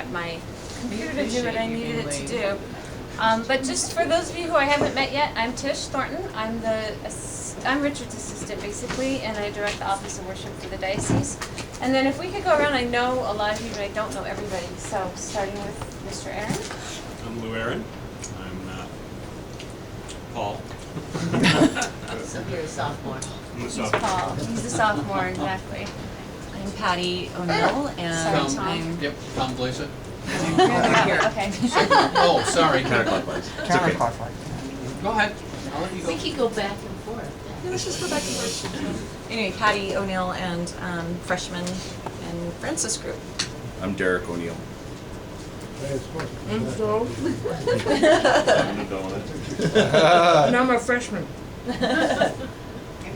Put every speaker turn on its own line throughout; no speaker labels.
get my computer to do what I needed it to do. But just for those of you who I haven't met yet, I'm Tish Thornton. I'm Richard's assistant basically, and I direct the Office of Worship for the diocese. And then if we could go around, I know a lot of you, but I don't know everybody. So starting with Mr. Aaron.
I'm Lou Aaron. I'm Paul.
So you're a sophomore.
I'm the
He's
sophomore.
Paul. He's a sophomore, exactly.
I'm Patty O'Neill, and
Sorry, Tom.
Yep, Tom Blazer.
Okay.
Oh, sorry.
Counterclockwise.
Counterclockwise.
Go ahead. I'll let you
We
go.
could go back and forth.
Yeah, let's just go back and forth. Anyway, Patty O'Neill and freshman in Francis group.
I'm Derek O'Neill.
And so,
I'm an adult.
and I'm a freshman.
I'm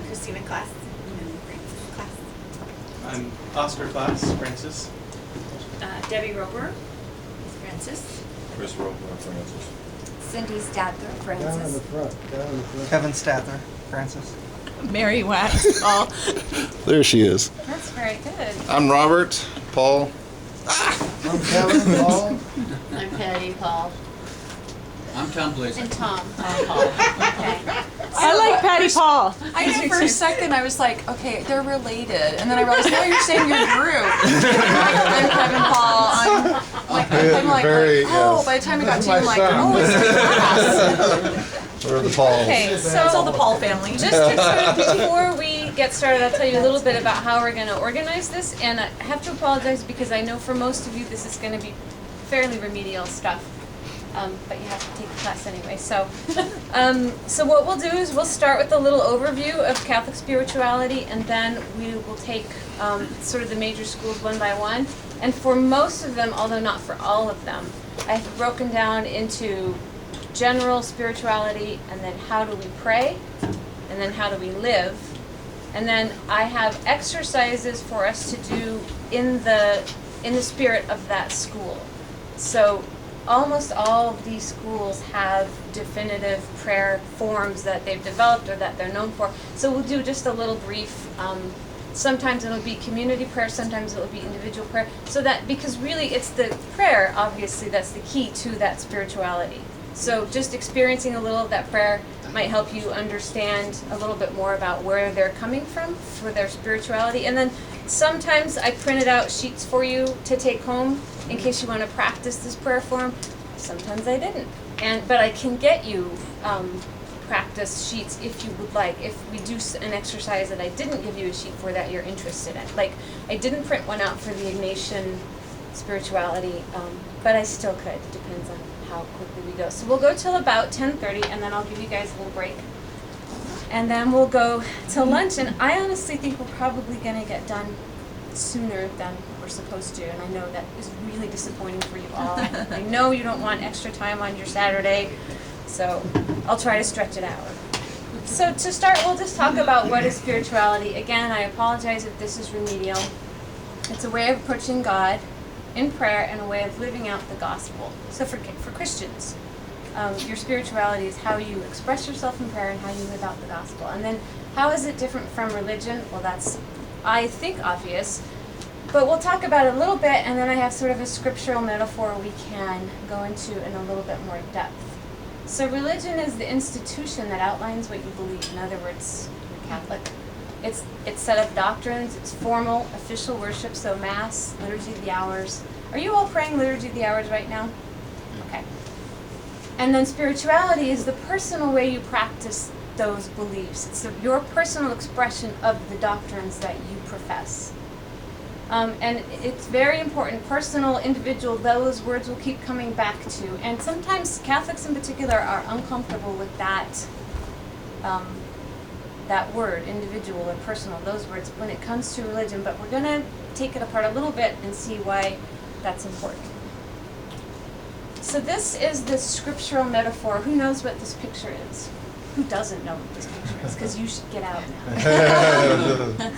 Christina Class. I'm in Francis Class.
I'm Oscar Class, Francis.
Debbie Roper. Francis.
Chris Roper, Francis.
Cindy Stadler.
Down in the front, down in the front.
Kevin Stather, Francis.
Mary Wax. Paul.
There she is.
That's very good.
I'm Robert, Paul.
I'm Kevin, Paul.
I'm Patty, Paul.
I'm Tom Blazer.
And Tom.
Paul.
Okay.
I like Patty Paul.
I knew for a second, I was like, okay, they're related. And then I realized, no, you're saying you're Drew. I'm Kevin Paul. I'm like,
Very,
oh,
yes.
by the time I got to you, I'm like,
My son.
oh, it's the class.
We're the Pauls.
Okay,
It's all
so
the Paul family.
just to sort of, before we get started, I'll tell you a little bit about how we're going to organize this. And I have to apologize because I know for most of you this is going to be fairly remedial stuff. But you have to take the class anyway. So, so what we'll do is we'll start with a little overview of Catholic spirituality, and then we will take sort of the major schools one by one. And for most of them, although not for all of them, I've broken down into general spirituality, and then how do we pray, and then how do we live, and then I have exercises for us to do in the spirit of that school. So almost all of these schools have definitive prayer forms that they've developed or that they're known for. So we'll do just a little brief, sometimes it'll be community prayer, sometimes it'll be individual prayer. So that, because really it's the prayer, obviously, that's the key to that spirituality. So just experiencing a little of that prayer might help you understand a little bit more about where they're coming from for their spirituality. And then sometimes I printed out sheets for you to take home in case you want to practice this prayer form. Sometimes I didn't. But I can get you practice sheets if you would like. If we do an exercise that I didn't give you a sheet for that you're interested in. Like, I didn't print one out for the Ignatian spirituality, but I still could. Depends on how quickly we go. So we'll go till about 10:30, and then I'll give you guys a little break. And then we'll go to lunch, and I honestly think we're probably going to get done sooner than we're supposed to, and I know that is really disappointing for you all. I know you don't want extra time on your Saturday, so I'll try to stretch it out. So to start, we'll just talk about what is spirituality. Again, I apologize if this is remedial. It's a way of approaching God in prayer and a way of living out the gospel. So for Christians, your spirituality is how you express yourself in prayer and how you live out the gospel. And then how is it different from religion? Well, that's, I think, obvious. But we'll talk about it a little bit, and then I have sort of a scriptural metaphor we can go into in a little bit more depth. So religion is the institution that outlines what you believe. In other words, you're Catholic. It's set up doctrines, it's formal, official worship, so Mass, Liturgy of the Hours. Are you all praying Liturgy of the Hours right now? Okay. And then spirituality is the personal way you practice those beliefs. It's your personal expression of the doctrines that you profess. And it's very important, personal, individual, those words will keep coming back to. And sometimes Catholics in particular are uncomfortable with that word, individual or personal, those words, when it comes to religion. But we're going to take it apart a little bit and see why that's important. So this is the scriptural metaphor. Who knows what this picture is? Who doesn't know what this picture is? Because you should get out now.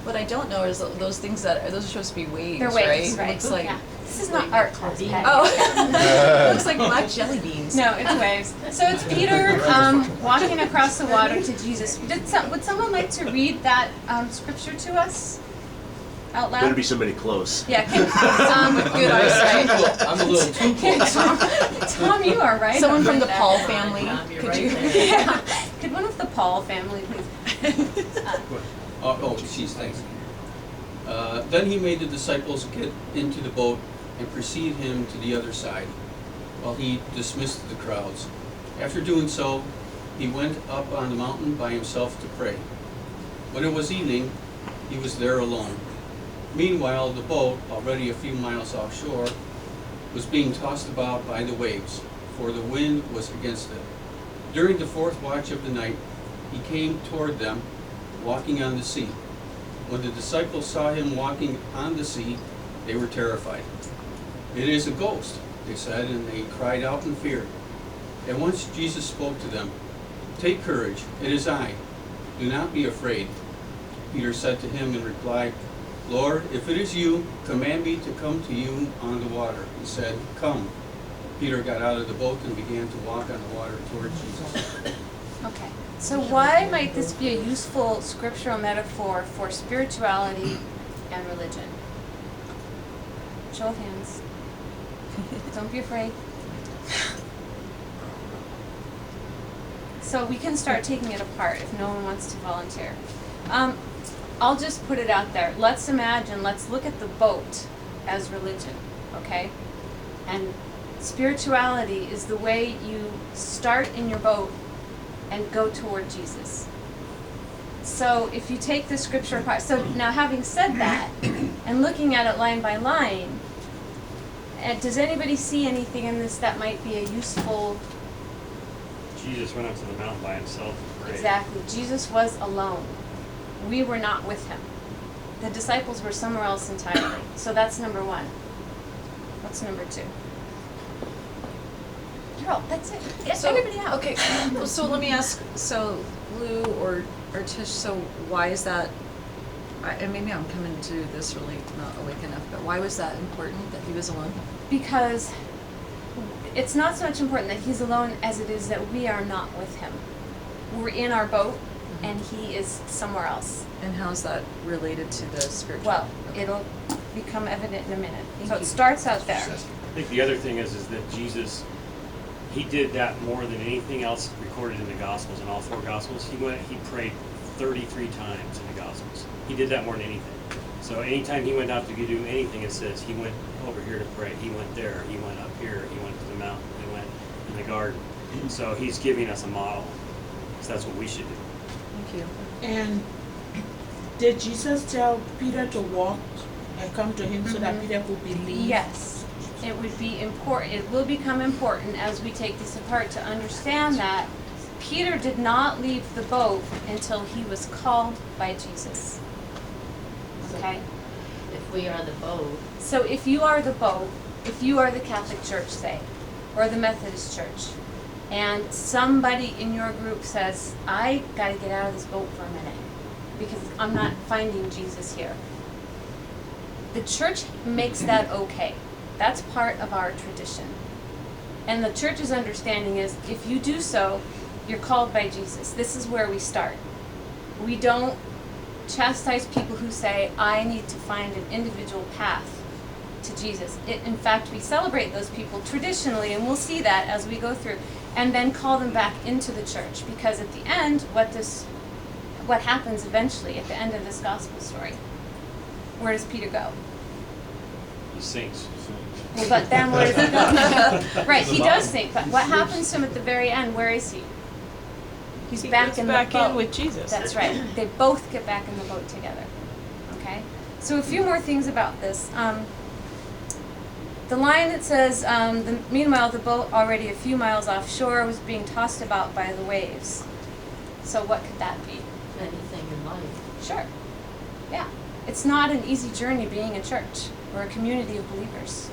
What I don't know is those things those are supposed to be waves,
They're waves, right?
It looks like,
Yeah. This is not art class, Patty.
oh, it looks like black jelly beans.
No, it's waves. So it's Peter walking across the water to Jesus. Would someone like to read that scripture to us? out loud?
Better be somebody close.
Yeah, with good eyesight.
I'm a little too close.
Tom, you are right.
Someone from the
about
Paul
that.
family.
Tom, you're
Could
right
you?
there.
Yeah. Could one of the Paul family please?
Oh, geez, thanks. Then he made the disciples get into the boat and precede him to the other side, while he dismissed the crowds. After doing so, he went up on the mountain by himself to pray. When it was evening, he was there alone. Meanwhile, the boat, already a few miles offshore, was being tossed about by the waves, for the wind was against it. During the fourth watch of the night, he came toward them, walking on the sea. When the disciples saw him walking on the sea, they were terrified. "It is a ghost," they said, and they cried out in fear. At once Jesus spoke to them. "Take courage, it is I. Do not be afraid." Peter said to him in reply, "Lord, if it is you, command me to come to you on the water." He said, "Come." Peter got out of the boat and began to walk on the water toward Jesus.
Okay. So why might this be a useful scriptural metaphor for spirituality and religion? Show of hands. Don't be afraid. So we can start taking it apart if no one wants to volunteer. I'll just put it out there. Let's look at the boat as religion, okay? And spirituality is the way you start in your boat and go toward Jesus. So if you take the scripture apart, so now having said that, and looking at it line by line, does anybody see anything in this that might be a useful?
Jesus went up to the mountain by himself and prayed.
Exactly. Jesus was alone. We were not with him. The disciples were somewhere else entirely. So that's number one. What's number two? Carol, that's it. Get everybody out.
Okay, so let me ask, so Lou or Tish, so why is that, and maybe I'm coming to this really not awake enough, but why was that important that he was alone?
Because it's not so much important that he's alone as it is that we are not with him. We're in our boat and he is somewhere else.
And how's that related to the scripture?
Well,
Okay.
it'll become evident in a minute. So
Thank
it
you.
starts out there.
I think the other thing is that Jesus, he did that more than anything else recorded in the Gospels. In all four Gospels, he prayed 33 times in the Gospels. He did that more than anything. So anytime he went out to do anything, it says he went over here to pray. He went there. He went up here. He went to the mountain. He went in the garden. So he's giving us a model. So that's what we should do.
Thank you.
And did Jesus tell Peter to walk and come to him so that Peter could believe?
Yes, it would be important, it will become important as we take this apart to understand that Peter did not leave the boat until he was called by Jesus. Okay?
If we are the boat,
So if you are the boat, if you are the Catholic Church, say, or the Methodist Church, and somebody in your group says, I gotta get out of this boat for a minute because I'm not finding Jesus here. The church makes that okay. That's part of our tradition. And the church's understanding is if you do so, you're called by Jesus. This is where we start. We don't chastise people who say, I need to find an individual path to Jesus. In fact, we celebrate those people traditionally, and we'll see that as we go through, and then call them back into the church. Because at the end, what happens eventually at the end of this gospel story? Where does Peter go?
He sings.
Well, but then where does he go? Right, he does sink, but what happens to him at the very end? Where is he? He's back in the boat.
in with Jesus.
That's right. They both get back in the boat together. Okay? So a few more things about this. The line that says, meanwhile, the boat already a few miles offshore was being tossed about by the waves. So what could that be?
anything in life.
Sure. Yeah. It's not an easy journey being a church. We're a community of believers.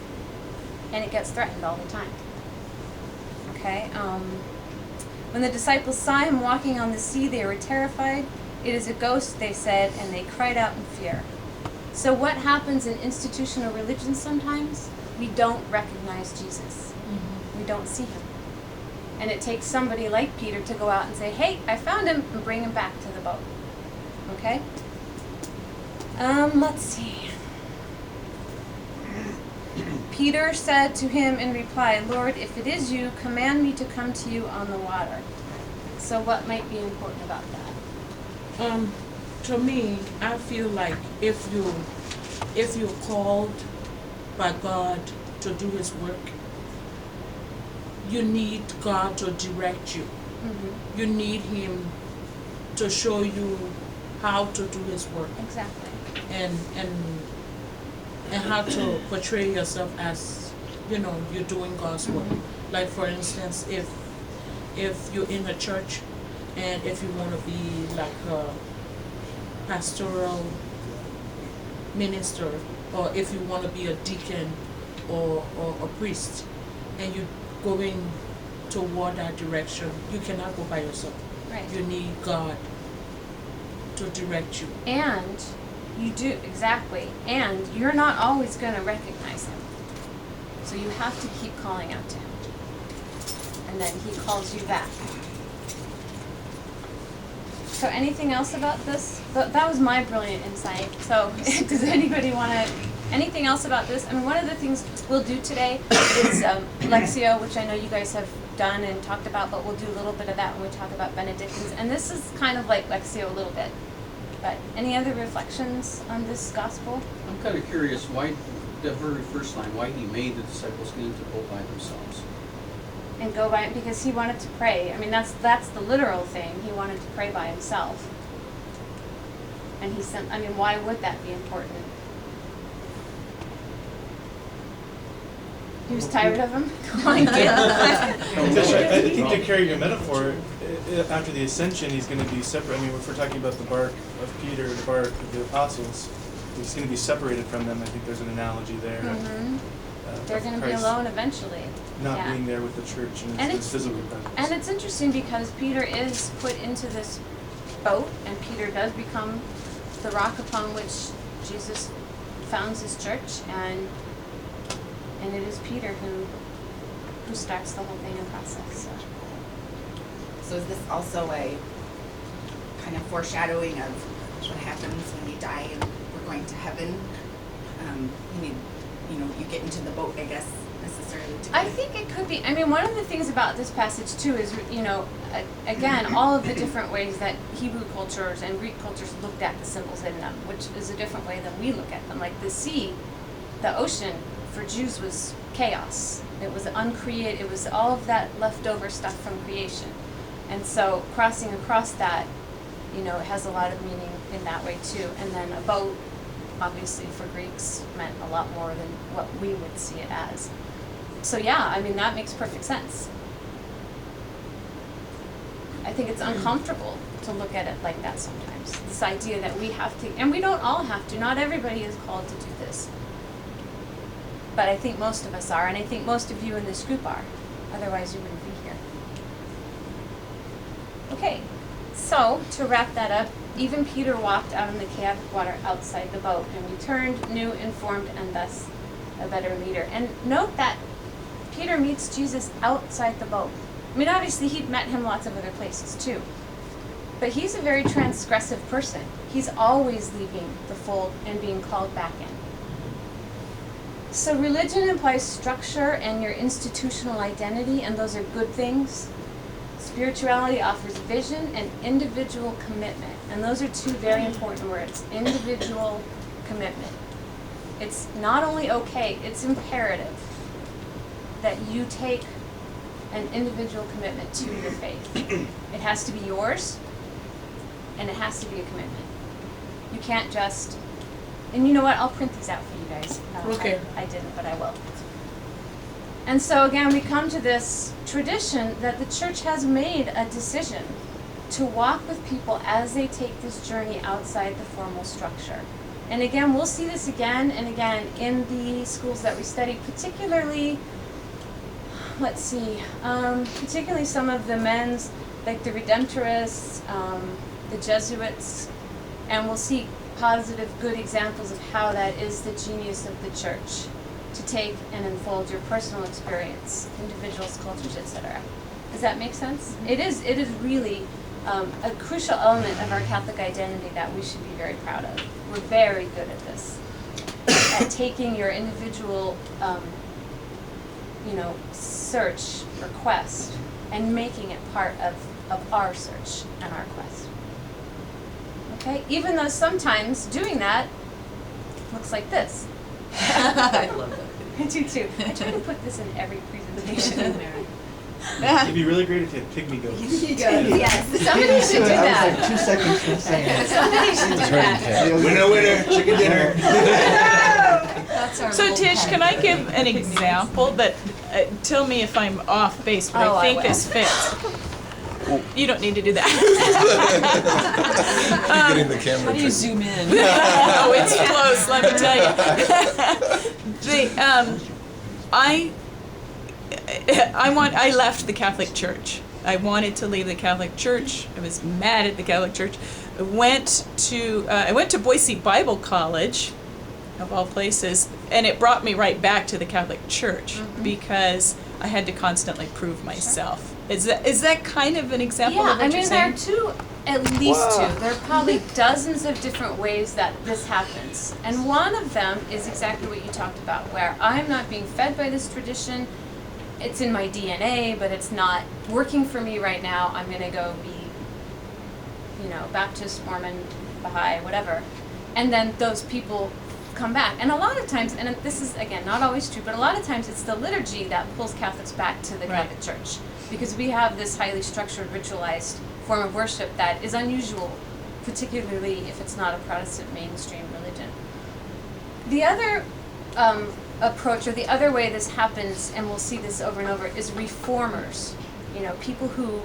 And it gets threatened all the time. Okay? When the disciples saw him walking on the sea, they were terrified. It is a ghost, they said, and they cried out in fear. So what happens in institutional religion sometimes? We don't recognize Jesus. We don't see him. And it takes somebody like Peter to go out and say, hey, I found him, and bring him back to the boat. Okay? Let's see. Peter said to him in reply, Lord, if it is you, command me to come to you on the water. So what might be important about that?
To me, I feel like if you're called by God to do His work, you need God to direct you.
Mm-hmm.
You need Him to show you how to do His work
Exactly.
and how to portray yourself as, you're doing God's work. Like for instance, if you're in a church and if you want to be like a pastoral minister, or if you want to be a deacon or a priest, and you're going toward that direction, you cannot go by yourself.
Right.
You need God to direct you.
And you do, exactly. And you're not always going to recognize him. So you have to keep calling out to him. And then he calls you back. So anything else about this? That was my brilliant insight. So does anybody want to, anything else about this? I mean, one of the things we'll do today is Lectio, which I know you guys have done and talked about, but we'll do a little bit of that when we talk about Benedictines. And this is kind of like Lectio a little bit. But any other reflections on this gospel?
I'm kind of curious why, the very first line, why he made the disciples get into the boat by themselves.
And go by, because he wanted to pray. I mean, that's the literal thing. He wanted to pray by himself. And he sent, I mean, why would that be important? He was tired of him? Going
I think to carry your metaphor, after the ascension, he's going to be separate. I mean, if we're talking about the bark of Peter, the bark of the apostles, he's going to be separated from them. I think there's an analogy there.
Mm-hmm. They're
of
going to be
Christ
alone eventually.
not
Yeah.
being there with the church and
And
his
it's-
physical presence.
And it's interesting because Peter is put into this boat, and Peter does become the rock upon which Jesus founds his church, and it is Peter who starts the whole thing in process.
So is this also a kind of foreshadowing of what happens when you die and we're going to heaven? You get into the boat, I guess, necessarily to
I think it could be. I mean, one of the things about this passage too is, again, all of the different ways that Hebrew cultures and Greek cultures looked at the symbols in them, which is a different way than we look at them. Like the sea, the ocean, for Jews was chaos. It was uncreated. It was all of that leftover stuff from creation. And so crossing across that, it has a lot of meaning in that way too. And then a boat, obviously for Greeks, meant a lot more than what we would see it as. So yeah, I mean, that makes perfect sense. I think it's uncomfortable to look at it like that sometimes. This idea that we have to, and we don't all have to, not everybody is called to do this. But I think most of us are, and I think most of you in this group are. Otherwise you wouldn't be here. Okay, so to wrap that up, even Peter walked out in the chaotic water outside the boat and returned new, informed, and thus a better leader. And note that Peter meets Jesus outside the boat. I mean, obviously he'd met him lots of other places too. But he's a very transgressive person. He's always leaving the fold and being called back in. So religion implies structure and your institutional identity, and those are good things. Spirituality offers vision and individual commitment. And those are two very important words. Individual commitment. It's not only okay, it's imperative that you take an individual commitment to your faith. It has to be yours, and it has to be a commitment. You can't just, and you know what, I'll print these out for you guys.
Okay.
I didn't, but I will. And so again, we come to this tradition that the church has made a decision to walk with people as they take this journey outside the formal structure. And again, we'll see this again and again in the schools that we study, particularly, particularly some of the men's, like the Redemptorists, the Jesuits, and we'll see positive, good examples of how that is the genius of the church, to take and unfold your personal experience, individuals, cultures, etc. Does that make sense? It is really a crucial element of our Catholic identity that we should be very proud of. We're very good at this, at taking your individual search request and making it part of our search and our quest. Okay? Even though sometimes doing that looks like this.
I love that.
I do too. I try to put this in every presentation in there.
It'd be really great if you had pygmy goats.
Yes, somebody should do
That was
that.
like 2 seconds from saying it.
Somebody should do that.
Winner, chicken dinner.
That's our
So
little
Tish,
pet.
can I give an example that, tell me if I'm off base, but
Oh,
I
I
think
will.
this fits. You don't need to do that.
Getting the camera.
How do you zoom in?
Oh, it's close, let me tell you. I left the Catholic Church. I wanted to leave the Catholic Church. I was mad at the Catholic Church. I went to Boise Bible College, of all places, and it brought me right back to the Catholic Church because I had to constantly prove myself. Is that kind of an example
Yeah,
of what
I
you're
mean,
saying?
there are at least two. There are probably dozens of different ways that this happens. And one of them is exactly what you talked about, where I'm not being fed by this tradition. It's in my DNA, but it's not working for me right now. I'm going to go be, Baptist, Mormon, Baha'i, whatever. And then those people come back. And a lot of times, and this is, again, not always true, but a lot of times it's the liturgy that pulls Catholics back to the
Right.
Catholic Church. Because we have this highly structured, ritualized form of worship that is unusual, particularly if it's not a Protestant mainstream religion. The other approach, or the other way this happens, and we'll see this over and over, is reformers. People who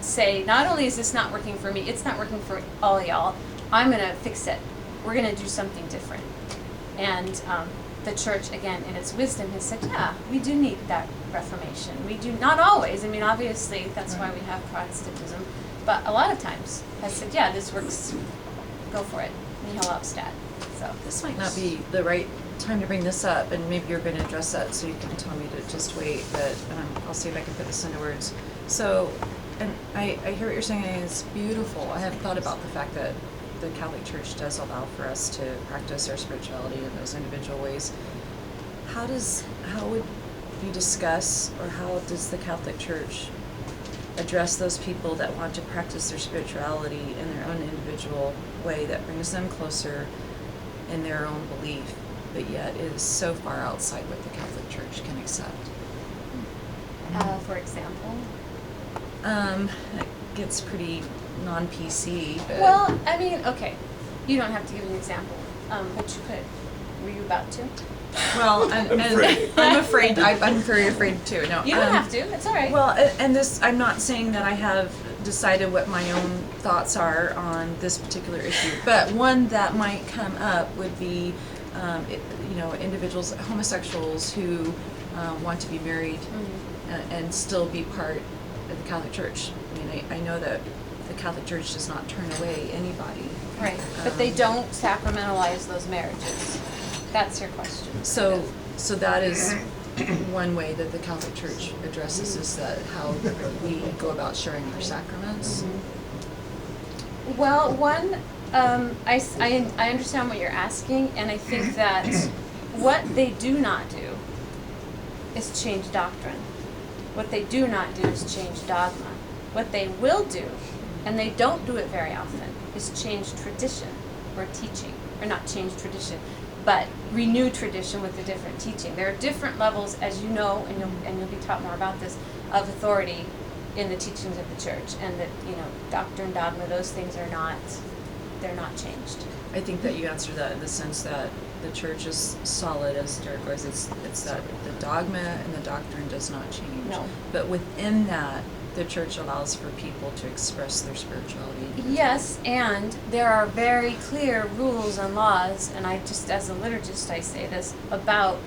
say, not only is this not working for me, it's not working for all y'all, I'm going to fix it. We're going to do something different. And the church, again, in its wisdom, has said, yeah, we do need that reformation. We do, not always, I mean, obviously, that's why we have Protestantism, but a lot of times has said, yeah, this works, go for it, nihil obstat. So
This might not be the right time to bring this up, and maybe you're going to address that, so you can tell me to just wait, but I'll see if I can put this into words. So, and I hear what you're saying, and it's beautiful. I hadn't thought about the fact that the Catholic Church does allow for us to practice our spirituality in those individual ways. How would you discuss, or how does the Catholic Church address those people that want to practice their spirituality in their own individual way that brings them closer in their own belief, but yet is so far outside what the Catholic Church can accept?
for example?
It gets pretty non-PC, but...
Well, I mean, okay, you don't have to give an example, but you could. Were you about to?
Well, and I'm afraid, I'm very afraid too, no.
You don't have to, it's all right.
Well, and this, I'm not saying that I have decided what my own thoughts are on this particular issue, but one that might come up would be, individuals, homosexuals who want to be married and still be part of the Catholic Church. I mean, I know that the Catholic Church does not turn away anybody.
Right, but they don't sacramentalize those marriages. That's your question.
So that is one way that the Catholic Church addresses is that how we go about sharing our sacraments.
Well, one, I understand what you're asking, and I think that what they do not do is change doctrine. What they do not do is change dogma. What they will do, and they don't do it very often, is change tradition or teaching, or not change tradition, but renew tradition with a different teaching. There are different levels, as you know, and you'll be taught more about this, of authority in the teachings of the church, and that doctrine, dogma, those things are not, they're not changed.
I think that you answered that in the sense that the church is solid, as Derek was. It's that the dogma and the doctrine does not change.
No.
But within that, the church allows for people to express their spirituality.
Yes, and there are very clear rules and laws, and I just, as a liturgist, I say this, about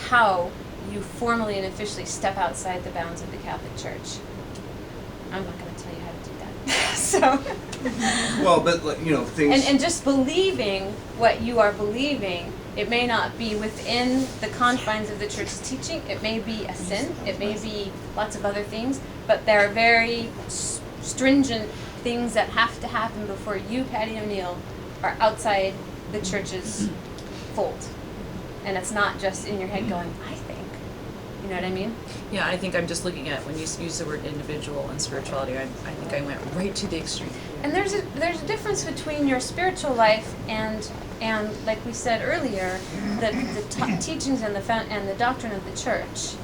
how you formally and officially step outside the bounds of the Catholic Church. I'm not going to tell you how to do that. So,
Well, but things.
and just believing what you are believing, it may not be within the confines of the church's teaching. It may be a sin. It may be lots of other things, but there are very stringent things that have to happen before you, Patty O'Neill, are outside the church's fold. And it's not just in your head going, I think. You know what I mean?
Yeah, I think I'm just looking at when you use the word individual and spirituality, I think I went right to the extreme.
And there's a difference between your spiritual life and like we said earlier, the teachings and the doctrine of the church.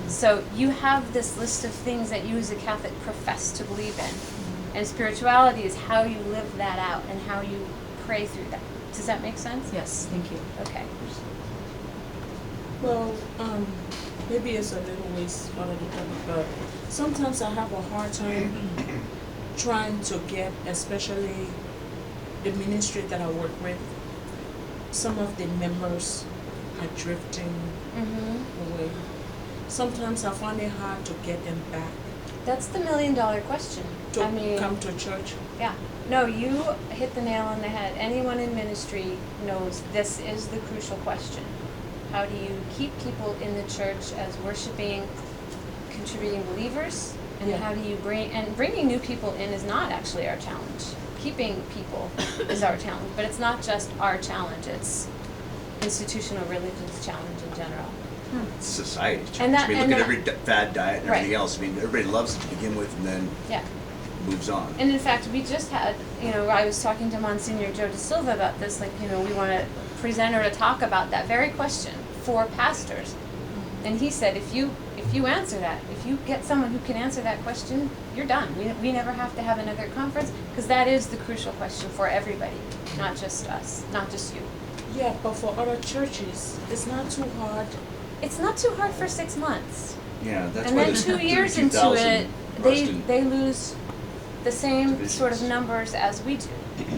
So you have this list of things that you as a Catholic profess to believe in, and spirituality is how you live that out and how you pray through that. Does that make sense?
Yes, thank you.
Okay.
Well, maybe it's a little ways out of the topic, but sometimes I have a hard time trying to get, especially the ministry that I work with, some of the members are drifting away. Sometimes I find it hard to get them back
That's the $1 million question.
to
I mean,
come to church.
yeah. No, you hit the nail on the head. Anyone in ministry knows this is the crucial question. How do you keep people in the church as worshiping, contributing believers? And
Yeah.
how do you bringing new people in is not actually our challenge. Keeping people is our challenge, but it's not just our challenge. It's institutional religion's challenge in general.
It's society's
And
challenge.
that-
I mean,
and
look at
that-
every fad diet and
Right.
everything else. I mean, everybody loves it to begin with and then
Yeah.
moves on.
And in fact, we just had, I was talking to Monsignor Joe De Silva about this, we want to present or to talk about that very question for pastors. And he said, if you answer that, if you get someone who can answer that question, you're done. We never have to have another conference, because that is the crucial question for everybody, not just us, not just you.
Yeah, but for other churches, it's not too hard.
It's not too hard for 6 months.
Yeah, that's
And
why
then
there's
2 years into
32,000
it,
Rustin
they lose the same sort of
divisions.
numbers as we do.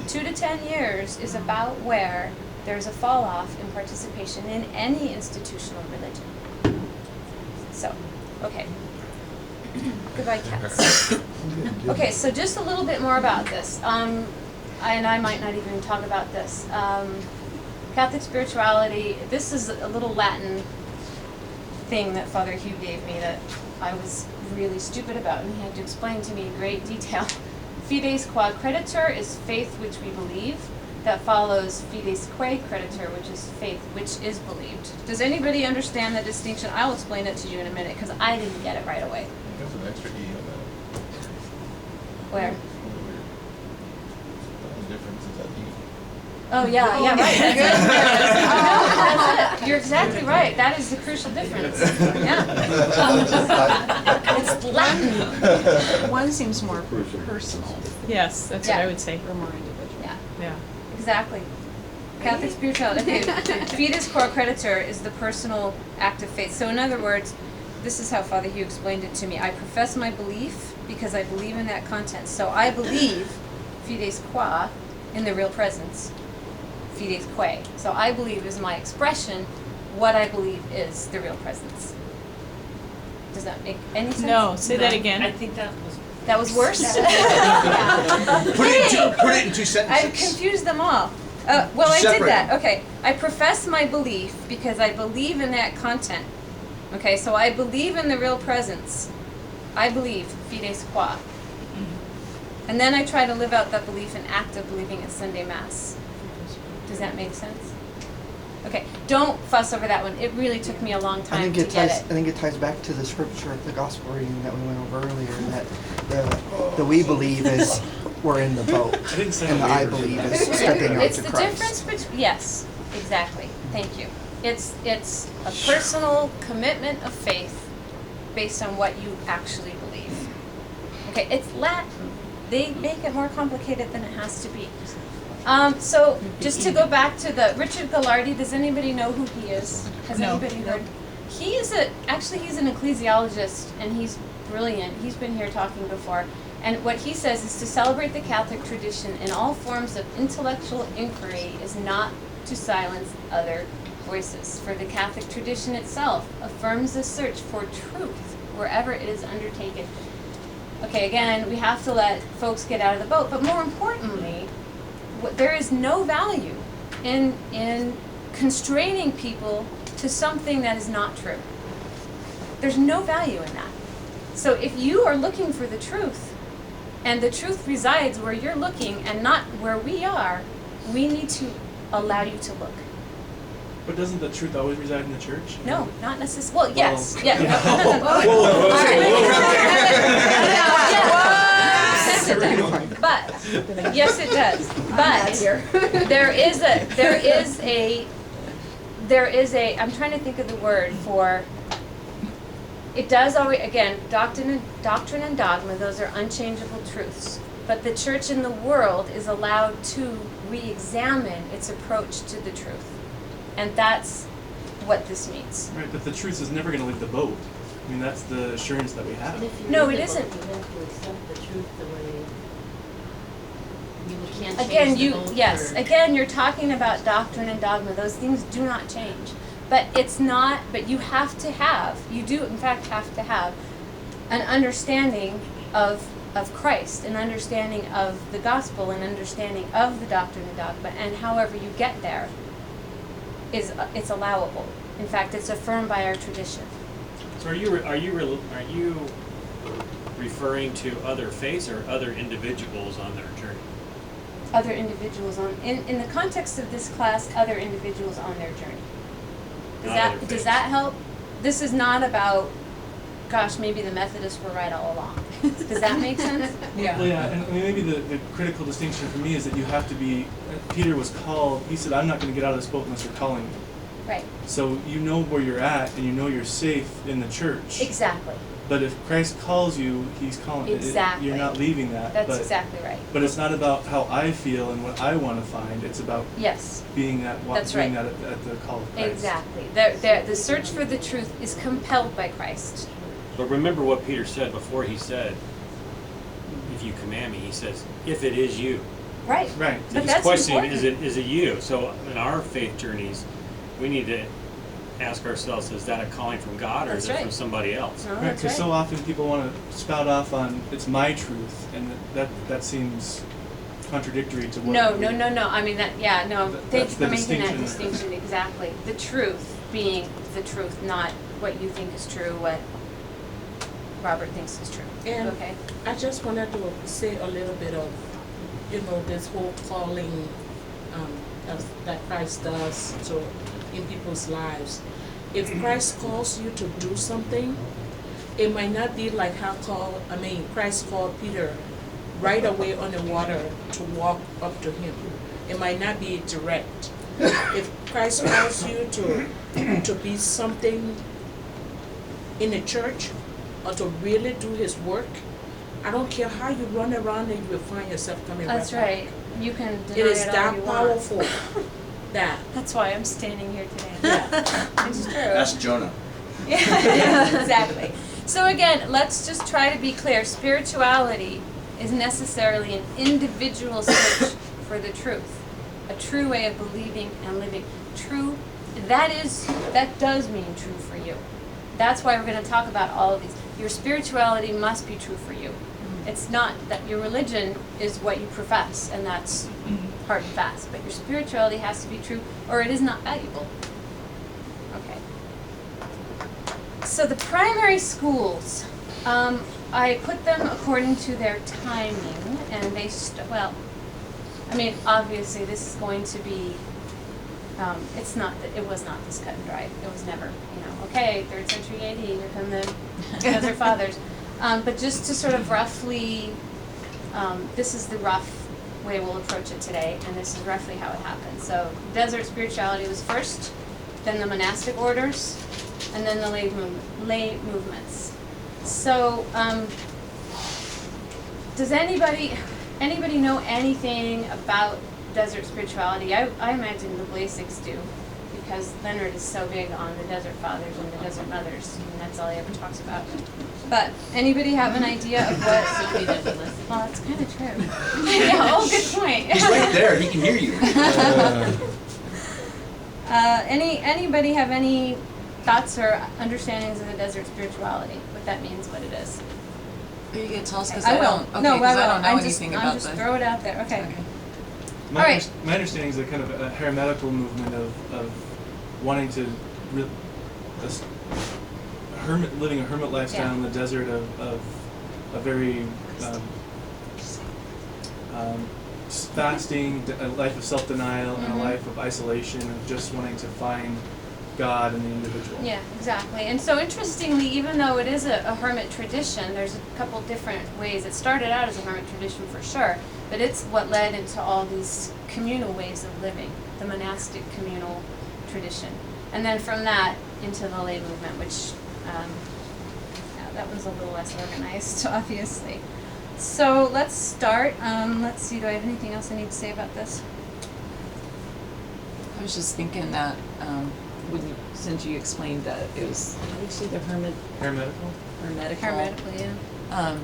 2 to 10 years is about where there's a fall off in participation in any institutional religion. So, okay. Goodbye, cats. Okay, so just a little bit more about this. And I might not even talk about this. Catholic spirituality, this is a little Latin thing that Father Hugh gave me that I was really stupid about, and he had to explain to me in great detail. Fides qua creditur is faith which we believe. That follows fides quae creditur, which is faith which is believed. Does anybody understand the distinction? I'll explain it to you in a minute, because I didn't get it right away.
There's an extra E on that.
Where?
The difference is that E.
Oh, yeah, right. That's it. You're exactly right. That is the crucial difference. Yeah. It's Latin.
One seems more personal
Yes, that's what
Yeah.
I would say.
or more individual.
Yeah.
Yeah.
Exactly. Catholic spirituality. Okay. Fides cor creditur is the personal act of faith. So in other words, this is how Father Hugh explained it to me. I profess my belief because I believe in that content. So I believe fides qua in the real presence. Fides quae. So I believe is my expression. What I believe is the real presence. Does that make any sense?
No, say that again.
I think that was.
That was worse?
Put it in two
I've
sentences.
confused them all. Well, I did
Separate.
that. Okay. I profess my belief because I believe in that content. Okay, so I believe in the real presence. I believe, fides qua. And then I try to live out that belief in active believing at Sunday Mass. Does that make sense? Okay, don't fuss over that one. It really took me a long
I
time
think
to
it
get
ties.
it.
I think it ties back to the scripture of the gospel reading that we went over earlier. That the we believe is we're in the boat,
I didn't say
and the
a
I
waiver.
believe is stepping out
It's
to
the
Christ.
difference between, yes, exactly. Thank you. It's a personal commitment of faith based on what you actually believe. Okay, it's Latin. They make it more complicated than it has to be. So just to go back to the Richard Gallardi, does anybody know who he is? Has
No.
anybody heard? He is he's an ecclesiologist, and he's brilliant. He's been here talking before. And what he says is to celebrate the Catholic tradition in all forms of intellectual inquiry is not to silence other voices. For the Catholic tradition itself affirms the search for truth wherever it is undertaken. Okay, again, we have to let folks get out of the boat, but more importantly, there is no value in constraining people to something that is not true. There's no value in that. So if you are looking for the truth, and the truth resides where you're looking and not where we are, we need to allow you to look.
But doesn't the truth always reside in the church?
No, not necessarily. Well, yes, yeah.
yeah.
All right. But yes, it does. But there is a. I'm trying to think of the word for. It does always, again, doctrine and dogma. Those are unchangeable truths. But the church in the world is allowed to re-examine its approach to the truth, and that's what this means.
Right, but the truth is never going to leave the boat. I mean, that's the assurance that we have.
And if you
No,
live
it
the boat,
isn't.
You have to accept the truth the way you can't
Again,
change the boat
yes,
for-
again, you're talking about doctrine and dogma. Those things do not change. But it's not, but you have to have, you do in fact have to have an understanding of Christ, an understanding of the gospel, an understanding of the doctrine and dogma, and however you get there is, it's allowable. In fact, it's affirmed by our tradition.
So are you referring to other faiths or other individuals on their journey?
Other individuals on, in the context of this class, other individuals on their journey.
Not other
Does
faiths.
that help? This is not about, gosh, maybe the Methodists were right all along. Does that make sense?
Well, yeah, and I mean, maybe the critical distinction for me is that you have to be, Peter was called, he said, I'm not going to get out of this boat unless you're calling me.
Right,
So you know where you're at and you know you're safe in the church.
exactly.
But if Christ calls you, he's calling.
Exactly.
You're not leaving that.
That's
but,
exactly right.
But it's not about how I feel and what I want to find. It's about
Yes,
being that,
That's
doing
right.
that at the call of Christ.
exactly. The search for the truth is compelled by Christ.
But remember what Peter said before. He said, if you command me, he says, if it is you.
Right.
Right.
But
He's
that's
questioning,
important.
is it you? So in our faith journeys, we need to ask ourselves, is that a calling from God or
That's
is it
right.
from somebody else?
No,
Right,
that's
because
right.
so often people want to spout off on it's my truth, and that seems contradictory to what.
No. I mean, thank you
That's
for
the
making that
distinction.
distinction, exactly. The truth being the truth, not what you think is true, what Robert thinks is true.
And
Okay?
I just wanted to say a little bit of, this whole calling that Christ does in people's lives. If Christ calls you to do something, it might not be like how Christ called Peter right away on the water to walk up to him. It might not be direct. If Christ calls you to be something in the church or to really do his work, I don't care how you run around and you will find yourself coming
That's
right back.
right. You can deny
It is
all
that
you want.
powerful that.
That's why I'm standing here today.
Yeah.
It's true.
Ask Jonah.
Yeah, exactly. So again, let's just try to be clear. Spirituality is necessarily an individual search for the truth, a true way of believing and living. True, that does mean true for you. That's why we're going to talk about all of these. Your spirituality must be true for you. It's not that your religion is what you profess, and that's hard and fast. But your spirituality has to be true, or it is not valuable. Okay. So the primary schools, I put them according to their timing, and they obviously this is going to be. It was not this cut and dry. It was never, okay, 3rd century AD, here come the Desert Fathers. But just to sort of roughly, this is the rough way we'll approach it today, and this is roughly how it happened. So desert spirituality was first, then the monastic orders, and then the lay movements. So, does anybody know anything about desert spirituality? I imagine the Blasics do, because Leonard is so big on the Desert Fathers and the Desert Mothers, and that's all he ever talks about. But anybody have an idea of what? Well, that's kind of true. Yeah. Oh, good point.
He's right there. He can hear you.
Anybody have any thoughts or understandings of the desert spirituality? What that means, what it is?
Are you gonna tell us? Because
I
I
will.
don't. Okay,
No,
'cause
I
I
will.
don't know anything about
I'm just throw it out there. Okay.
My,
All right.
my understanding is a kind of a hermetical movement of wanting to living a hermit lifestyle
Yeah.
in the desert of a very fasting, a life of self-denial, and a
Mhm.
life of isolation, and just wanting to find God in the individual.
Yeah, exactly. And so interestingly, even though it is a hermit tradition, there's a couple different ways. It started out as a hermit tradition for sure, but it's what led into all these communal ways of living, the monastic communal tradition. And then from that into the lay movement, which that was a little less organized, obviously. So let's start. Let's see, do I have anything else I need to say about this?
I was just thinking that, since you explained that it was, how do you say the
Hermetical?
hermetical?
Hermetically, yeah.
Oh,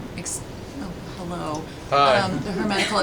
hello.
Hi.
The hermetical